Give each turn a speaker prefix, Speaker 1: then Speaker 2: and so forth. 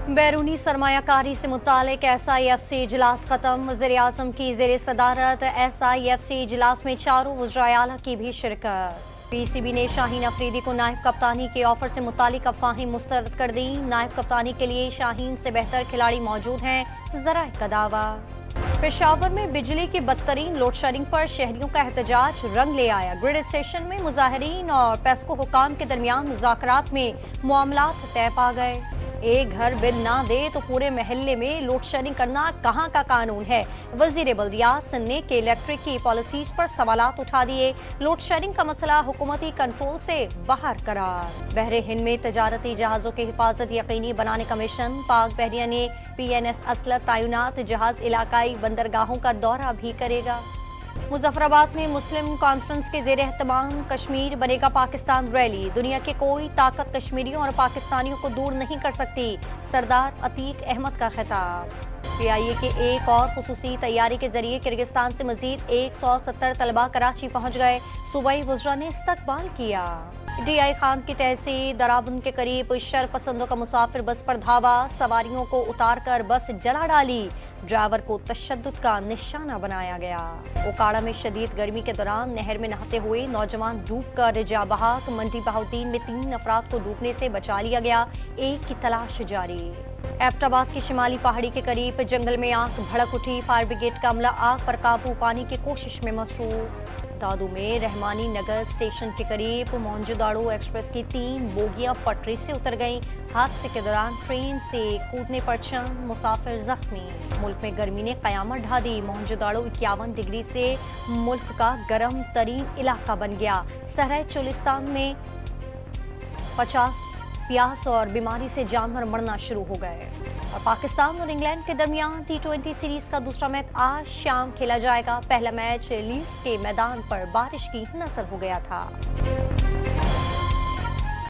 Speaker 1: बैरूनी सरमायाकारी से मुतालिक SIFC इजलास खत्म। वज़ीर-ए-आज़म की ज़ेर सदारत SIFC इजलास में चारों वज़राए आला की भी शिरकत। PCB ने शाहीन अफरीदी को नायब कप्तानी के ऑफर से मुतालिक अफवाहें मुस्तरद कर दी। नायब कप्तानी के लिए शाहीन से बेहतर खिलाड़ी मौजूद हैं, ज़राए का दावा। पेशावर में बिजली की बदतरीन लोड शेडिंग पर शहरियों का एहतजाज रंग ले आया। ग्रिड स्टेशन में मुजाहिरीन और पेस्को हुकाम के दरमियान मुज़ाकरात में मामलात तय पा गए। एक घर बिल ना दे तो पूरे महल्ले में लोड शेडिंग करना कहाँ का कानून है। वजीर बल्दियात सिंध के इलेक्ट्रिक की पॉलिसीज पर सवालात उठा दिए। लोड शेडिंग का मसला हुकूमती कंट्रोल से बाहर करार। बहरे हिंद में तजारती जहाजों की हिफाजत यकीनी बनाने का मिशन। पाक बहरिया ने PNS असलत तैनात जहाज इलाकाई बंदरगाहों का दौरा भी करेगा। मुजफ्फराबाद में मुस्लिम कॉन्फ्रेंस के जेर एहतमाम कश्मीर बनेगा पाकिस्तान रैली। दुनिया के कोई ताकत कश्मीरियों और पाकिस्तानियों को दूर नहीं कर सकती, सरदार अतीक अहमद का खिताब। PIA के एक और खुसूसी तैयारी के जरिए किर्गिस्तान से मजीद 170 तलबा कराची पहुंच गए। सूबाई वज़रा ने इस्तकबाल किया। DI खान की तहसील दराबुन के करीब शरपसंदों का मुसाफिर बस पर धावा। सवारियों को उतारकर बस जला डाली। ड्राइवर को तशद्दुद का निशाना बनाया गया। ओकाड़ा में शदीद गर्मी के दौरान नहर में नहाते हुए नौजवान डूबकर जा बहा। मंडी बहाउद्दीन में 3 अफराद को डूबने से बचा लिया गया, एक की तलाश जारी। एबटाबाद की शिमाली पहाड़ी के करीब जंगल में आग भड़क उठी। फायर ब्रिगेड का अमला आग पर काबू पाने की कोशिश में मसरूफ। दादू में रहमानी नगर स्टेशन के करीब मोहनजोदाड़ो एक्सप्रेस की 3 बोगियां पटरी से उतर गईं। हादसे के दौरान ट्रेन से कूदने पर चंद मुसाफिर जख्मी। मुल्क में गर्मी ने कयामत ढा दी। मोहनजोदाड़ो 51 डिग्री से मुल्क का गर्म तरीन इलाका बन गया। सहरा चोलिस्तान में 50 प्यास और बीमारी से जानवर मरना शुरू हो गए। और पाकिस्तान और इंग्लैंड के दरमियान T20 सीरीज का दूसरा मैच आज शाम खेला जाएगा। पहला मैच लीड्स के मैदान पर बारिश की नजर हो गया था।